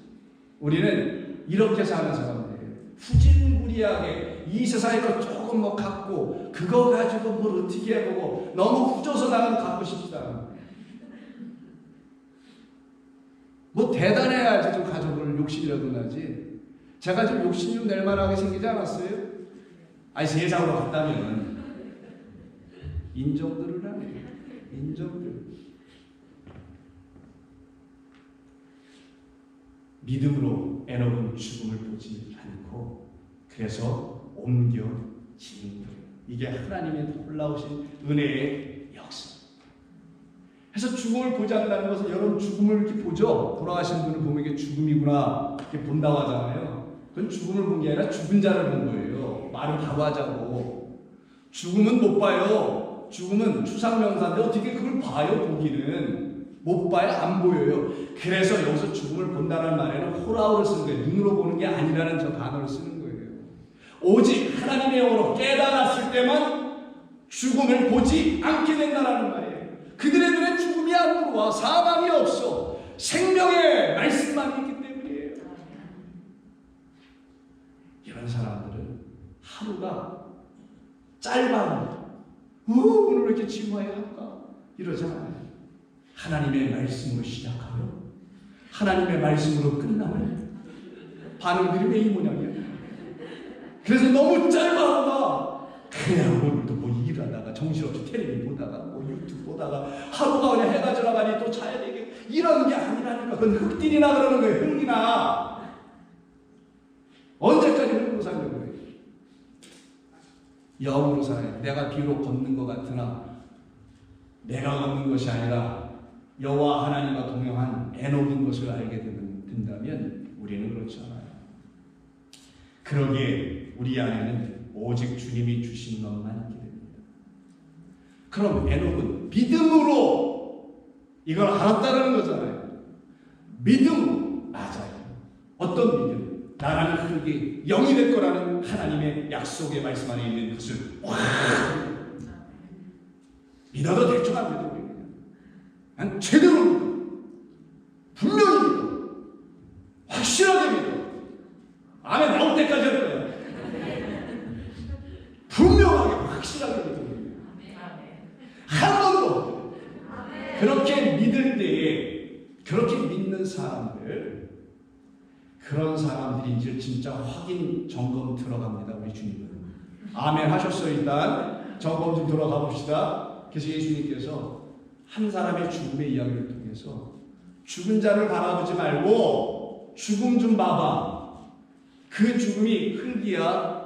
우리는 이렇게 사는 사람들이에요. 후진부리하게 이 세상에 거 조금 뭐 갖고 그거 가지고 뭘 어떻게 해보고 너무 후져서 나는 갖고 싶다. 뭐 대단해야지 좀 가족을 욕심이라도 나지. 제가 좀 욕심 좀 낼 만하게 생기지 않았어요? 아니 세상으로 갔다면 인정들을 하네. 인정들. 믿음으로 에녹은 죽음을 보지 않고 그래서 옮겨 지금 이게 하나님의 놀라우신 은혜의 역사. 그래서 죽음을 보지 않는다는 것은 여러분 죽음을 이렇게 보죠. 돌아가신 분을 보면 이게 죽음이구나 이렇게 본다고 하잖아요. 그건 죽음을 본 게 아니라 죽은 자를 본 거예요. 말을 바로 하자고. 죽음은 못 봐요. 죽음은 추상명사인데 어떻게 그걸 봐요? 보기는 못 봐요. 안 보여요. 그래서 여기서 죽음을 본다는 말에는 호라우를 쓰는 거예요. 눈으로 보는 게 아니라는 저 단어를 쓰는 거예요. 오직 하나님의 영으로 깨달았을 때만 죽음을 보지 않게 된다는 말이에요. 그들의 눈에 죽음이 안 들어와. 사망이 없어. 생명의 말씀만 있기 때문이에요. 이런 사람들은 하루가 짧아. 오늘 왜 이렇게 지루해야 할까? 이러잖아요. 하나님의 말씀으로 시작하며 하나님의 말씀으로 끝나면 반응들이 왜 이 모양이야? 그래서 너무 짧아. 그냥 오늘도 뭐 일하다가 정신없이 텔레비 보다가 뭐 유튜브 보다가 하루가 그냥 해가 지나가니 또 자야 되게 이런 게 아니라니까. 그건 흙들이나 그러는 거예요. 흙이나. 언제까지 흙으로 사는 거예요? 영으로 살아야 돼. 내가 비록 걷는 것 같으나 내가 걷는 것이 아니라 여호와 하나님과 동행한 에녹인 것을 알게 된다면 우리는 그렇지 않아요. 그러기에 우리 안에는 오직 주님이 주신 것만 있게 됩니다. 그럼 에녹은 믿음으로 이걸 알았다는 거잖아요. 믿음 맞아요. 어떤 믿음? 나라는 흙이 영이 될 거라는 하나님의 약속의 말씀 안에 있는 것을 믿어도 될 줄 압니다. 우리는 제대로 믿어. 분명히 믿어. 확실하게 믿어. 아멘 나올 때까지 할 거야. 분명하게 확실하게 믿어. 한 번도 그렇게 믿을 때에 그렇게 믿는 사람들, 그런 사람들이 이제 진짜 확인 점검 들어갑니다. 우리 주님은. 아멘 하셨어요. 일단 점검 좀 들어가 봅시다. 그래서 예수님께서 한 사람의 죽음의 이야기를 통해서 죽은 자를 바라보지 말고 죽음 좀 봐봐. 그 죽음이 흙이야.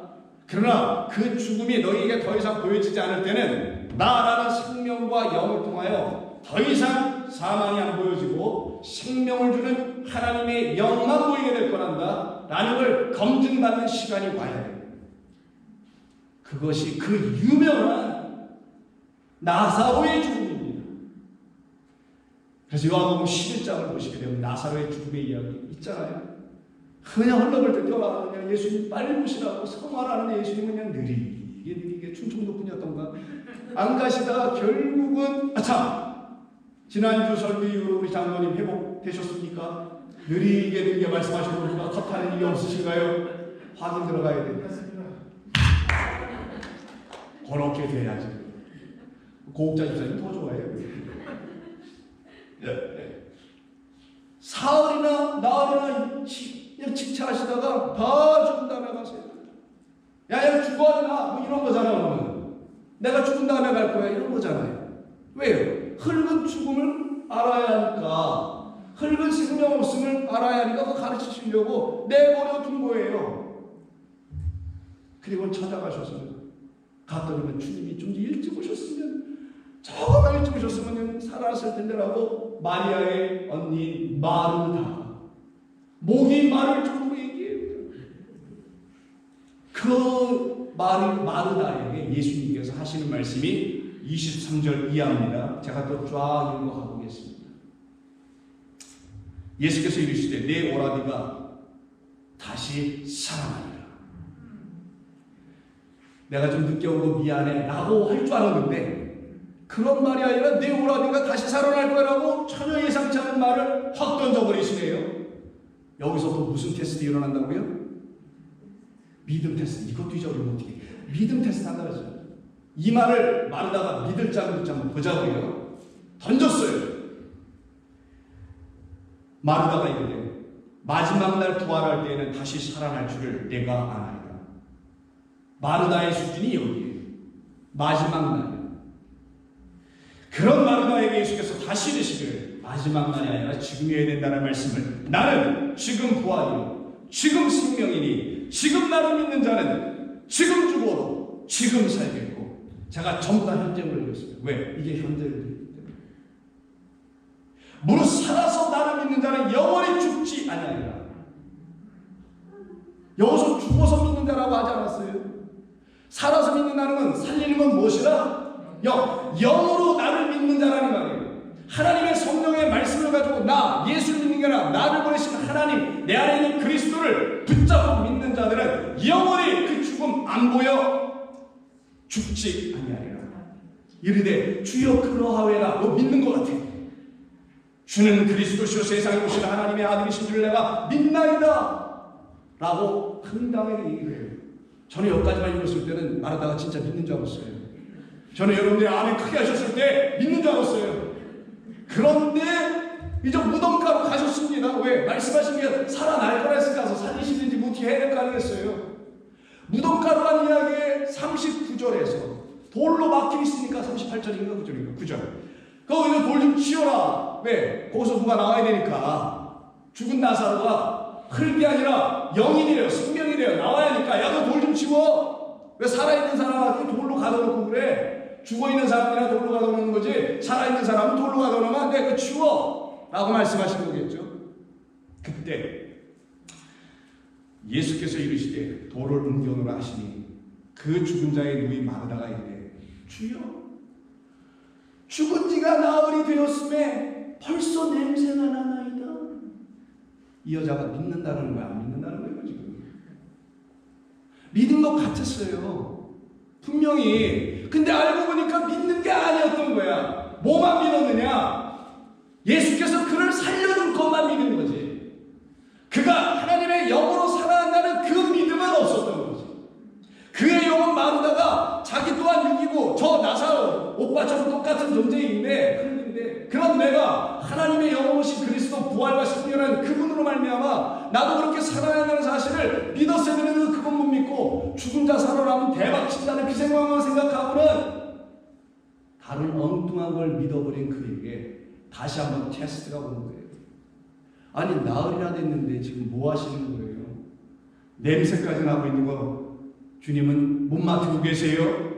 그러나 그 죽음이 너희에게 더 이상 보여지지 않을 때는 나라는 생명과 영을 통하여 더 이상 사망이 안 보여지고 생명을 주는 하나님의 영만 보이게 될 거란다 라는 걸 검증받는 시간이 와야 돼요. 그것이 그 유명한 나사로의 죽음입니다. 그래서 요한복음 11장을 보시게 되면 나사로의 죽음의 이야기 있잖아요. 그냥 흘러갈 때 뛰어나가는 예수님 빨리 보시라고 성화하는 예수님은 그냥 느리게 충청도 분이었던가 안 가시다가 결국은 지난주 설교 이후로 우리 장로님 회복되셨습니까? 느리게 말씀하시고 누가 컷하는 일이 없으신가요? 확인 들어가야 됩니다. 그렇게 돼야지. 고옥자 집사님 더 좋아해요. 사흘이나 나흘이나 직차하시다가 다 죽은 다음에 가세요. 야 죽었나? 뭐 이런 거잖아. 그러면 내가 죽은 다음에 갈 거야 이런 거잖아요. 왜요? 흙은 죽음을 알아야 하니까, 흙은 생명 없음을 알아야 하니까 그거 가르치시려고 내버려 둔 거예요. 그리고 찾아가셔서 갔더니만 주님이 좀 일찍 오셨으면, 조금만 일찍 오셨으면 살아났을 텐데라고 마리아의 언니 마르다, 목이 마를 정도로 얘기해요. 그 마르다에게 예수님께서 하시는 말씀이 23절 이하입니다. 제가 또 쫙 읽어 가보겠습니다. 예수께서 이르시되 내 오라비가 다시 살아나리라. 내가 좀 늦게 오고 미안해 라고 할 줄 알았는데 그런 말이 아니라 내 오라비가 다시 살아날 거라고 전혀 예상치 않은 말을 확 던져버리시네요. 여기서 또 무슨 테스트 일어난다고요? 믿음 테스트. 이것도 이제 어려운 어떻게 믿음 테스트 한다 그러죠. 이 말을 마르다가 믿을지 안 믿을지 한번 보자고요. 던졌어요. 마르다가 이르되 마지막 날 부활할 때에는 다시 살아날 줄을 내가 아나이다. 마르다의 수준이 여기에요. 마지막 날. 그런 마르다에게 예수께서 다시 이르시기를 마지막 날이 아니라 지금이어야 된다는 말씀을, 나는 지금 부활이요 지금 생명이니 지금 나를 믿는 자는 지금 죽어도 지금 살겠고 제가 전부 다 현재를 읽었어요. 왜? 이게 현재를 때문에. 무릇 살아서 나를 믿는 자는 영원히 죽지 아니하리라. 여기서 죽어서 믿는 자라고 하지 않았어요? 살아서 믿는다는 건 살리는 건 무엇이라? 영으로 나를 믿는 자라는 말이에요. 하나님의 성령의 말씀을 가지고 나 예수를 믿는 게 아니라 나를 보내신 하나님 내 안에 있는 그리스도를 붙잡고 믿는 자들은 영원히 그 죽음 안 보여 죽지 아니하리라. 이르되 주여 그러하외라. 너 믿는 것 같아. 주는 그리스도시요 세상에 오신 하나님의 아들이신 줄 내가 믿나이다 라고 당당하게 얘기를 해요. 저는 여기까지만 읽었을 때는 말하다가 진짜 믿는 줄 알았어요. 저는 여러분들이 아멘 크게 하셨을 때 믿는 줄 알았어요. 그런데 이제 무덤가로 가셨습니다. 왜? 말씀하신 게 살아날 거라 했으니까 가서 살리시든지 어떻게 해야 될까 했어요. 무덤가로 한 이야기의 39절에서 돌로 막혀 있으니까 38절인가 9절인가 9절. 거기서 돌 좀 치워라. 왜? 거기서 누가 나와야 되니까. 죽은 나사로가 흙이 아니라 영인이래요. 생명이래요. 나와야 하니까 야 너 돌 좀 치워. 왜 살아있는 사람한테 돌로 가둬놓고 그래? 죽어있는 사람이랑 돌로 가둬놓는 거지 살아있는 사람은 돌로 가둬놓으면 내 그 치워 라고 말씀하신 거겠죠. 그때 예수께서 이르시되 돌을 옮겨놓으라 하시니 그 죽은 자의 누이 마르다가 이르되 주여 죽은 지가 나흘이 되었음에 벌써 냄새가 나나이다. 이 여자가 믿는다는 거야 안 믿는다는 거예요 지금. 믿은 것 같았어요 분명히. 근데 알고 보니까 믿는 게 아니었던 거야. 뭐만 믿었느냐? 예수께서 그를 살려줄 것만 믿는 거지. 그가 하나님의 영으로 살아간다는 그 믿음은 없었던 거지. 그의 영은 마르다가 자기 또한 육이고 저 나사로 오빠처럼 똑같은 존재인데 그런 내가 하나님의 영으로 오신 그리스도 부활과 생명이라는 그분으로 말미암아 나도 그렇게 살아간다는 사실을 믿었어야 되는데 그건 못 믿고 죽은 자 살아나면 대박 친다는 그 생각만 생각하고는 다른 엉뚱한 걸 믿어버린 그에게 다시 한번 테스트가 오는 거예요. 아니 나흘이나 됐는데 지금 뭐 하시는 거예요? 냄새까지 나고 있는 거 주님은 못 맡고 계세요?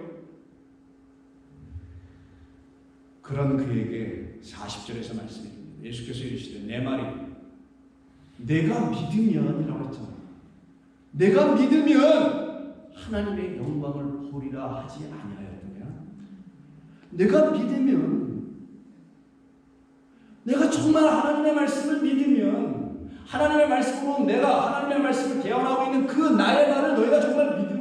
그런 그에게 40절에서 말씀입니다. 예수께서 이르시되 내 말이 내가 믿으면이라고 했잖아요. 내가 믿으면 하나님의 영광을 보리라 하지 아니하였느냐? 내가 믿으면 내가 정말 하나님의 말씀을 믿으면 하나님의 말씀으로 내가 하나님의 말씀을 대언하고 있는 그 나의 말을 너희가 정말 믿으면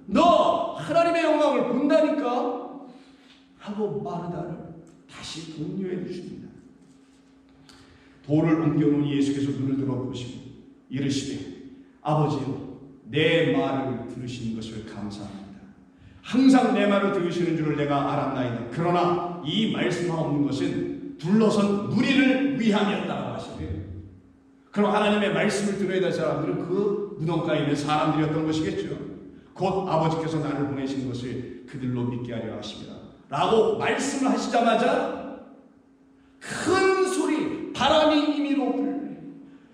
너 하나님의 영광을 본다니까 하고 마르다를 다시 독려해 주십니다. 돌을 옮겨놓은 예수께서 눈을 들어보시고 이르시되 아버지여 내 말을 들으시는 것을 감사합니다. 항상 내 말을 들으시는 줄을 내가 알았나이다. 그러나 이 말씀만 없는 것은 둘러선 무리를 위함이었다고 하시네요. 그럼 하나님의 말씀을 들어야 될 사람들은 그 무덤가에 있는 사람들이었던 것이겠죠. 곧 아버지께서 나를 보내신 것을 그들로 믿게 하려 하십니다. 라고 말씀을 하시자마자 큰 소리, 바람이 임의로 불네.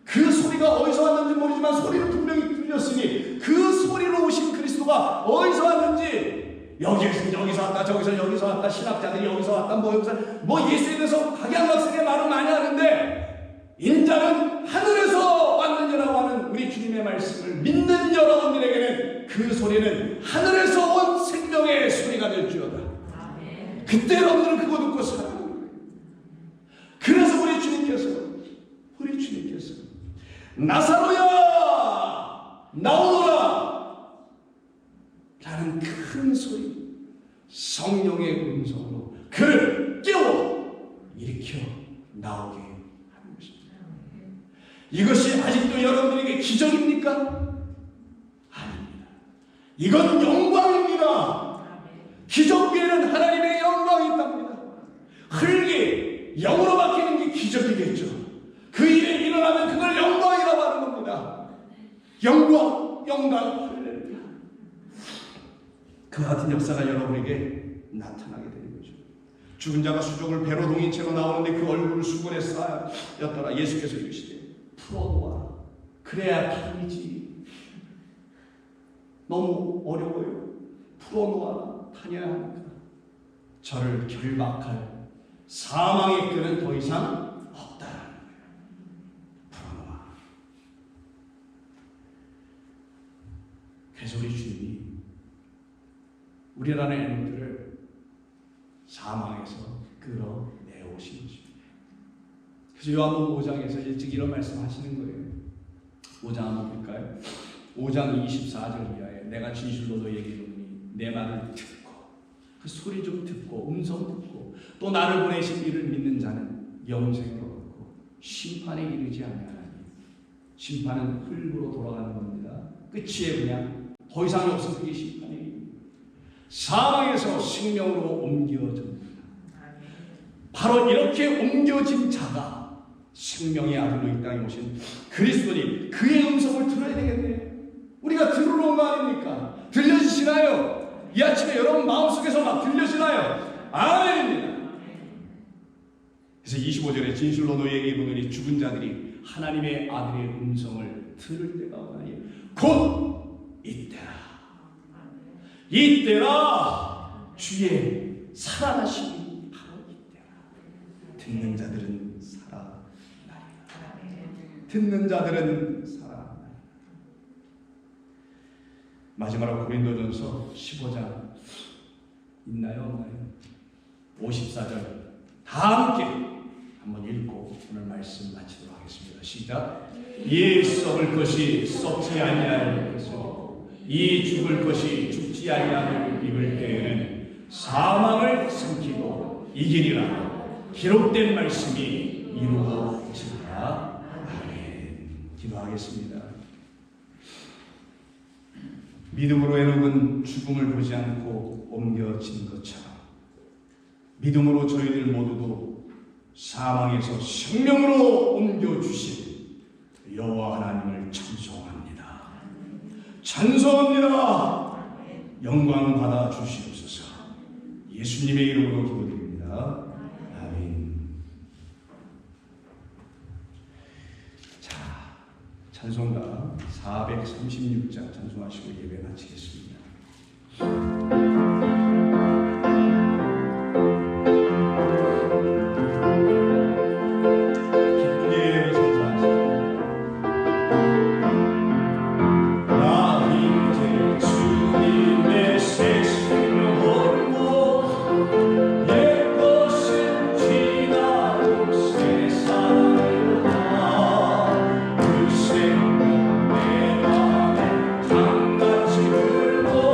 그 소리가 어디서 왔는지 모르지만 소리는 분명히 들렸으니 그 소리로 오신 그리스도가 어디서 왔는지 여기서 왔다 여기서 왔다 신학자들이 여기서 왔다 뭐 예수에 대해서 각양각색의 말을 많이 하는데 인자는 하늘에서 왔느니라고 하는 우리 주님의 말씀을 믿는 여러분들에게는 그 소리는 하늘에서 온 생명의 소리가 될지어다. 그때 여러분들은 그거 듣고 살아가는 거예요. 그래서 우리 주님께서 나사로야 나오너라 라는 큰 소리 성령의 음성으로 그를 깨워 일으켜 나오게 하는 것입니다. 이것이 아직도 여러분들에게 기적입니까? 아닙니다. 이건 영광입니다. 기적 위에는 하나님의 영광이 있답니다. 흙이 영으로 바뀌는 게 기적이겠죠. 그 일이 일어나면 그걸 영광이라고 하는 겁니다. 영광, 할렐루야. 그 같은 역사가 여러분에게 나타나게 되는 거죠. 죽은 자가 수족을 배로 동인 채로 나오는데 그 얼굴을 수건에 쌓였더라. 예수께서 이르시되 풀어놓아라. 그래야 다행이지. 너무 어려워요. 풀어놓아 다녀야 하니까 저를 결박할 사망의 끈은 더 이상 없다라는 거예요. 풀어놓아. 그래서 우리 주님이 우리라는 애놈들을 사망에서 끌어내오신 것입니다. 그래서 요한복음 5장에서 일찍 이런 말씀하시는 거예요. 5장 한번 볼까요? 5장 24절 이하에 내가 진실로 너희에게 이르노니 내 말을 듣고 그 소리 좀 듣고 음성 듣고 또 나를 보내신 이를 믿는 자는 영생을 얻고 심판에 이르지 아니하나니. 심판은 흙으로 돌아가는 겁니다. 끝이에요. 그냥 더 이상이 없어. 그게 심판에 이릅니다. 사망에서 생명으로 옮겨집니다. 바로 이렇게 옮겨진 자가 생명의 아들로 이 땅에 오신 그리스도니 그의 음성을 들어야 되겠네요. 우리가 들으러 온 거 아닙니까? 들려지시나요? 이 아침에 여러분 마음속에서 막 들려지나요? 아멘입니다. 그래서 25절에 진실로 너희에게 이르노니 죽은 자들이 하나님의 아들의 음성을 들을 때가 오나니 곧 이때라. 이때라 주의 살아나심이 바로 이때라. 듣는 자들은 살아나리라. 듣는 자들은 살아나리라. 마지막으로 고린도전서 15장 있나요? 없나요? 54절 다 함께 한번 읽고 오늘 말씀 마치도록 하겠습니다. 시작. 이 썩을 것이 썩지 아니할 것이요 이 죽을 것이 죽지 아니함을 입을 때에는 사망을 삼키고 이기리라. 기록된 말씀이 이루어지리라. 아멘. 기도하겠습니다. 믿음으로 에녹은 죽음을 보지 않고 옮겨진 것처럼 믿음으로 저희들 모두도 사망에서 생명으로 옮겨주신 여호와 하나님을 찬송합니다. 찬송합니다. 영광 받아 주시옵소서. 예수님의 이름으로 기도드립니다. 아멘. 자, 찬송가 436장 찬송하시고 예배 마치겠습니다. 그 생명 내 맘에 강같이 흘러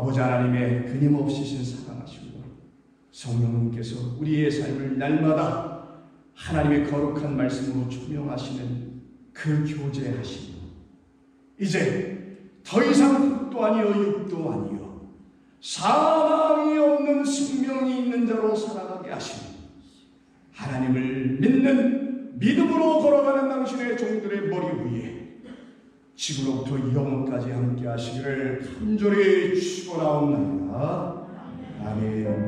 아버지 하나님의 끊임없이신 사랑하시고 성령님께서 우리의 삶을 날마다 하나님의 거룩한 말씀으로 조명하시는 그 교제하심으로 이제 더 이상 흙도 아니요 육도 아니요 사망이 없는 생명이 있는 자로 살아가게 하시고 하나님을 믿는 믿음으로 걸어가는 당신의 종들의 머리 위에 지금부터 영원까지 함께 하시기를 간절히 축원하옵나이다. 아멘.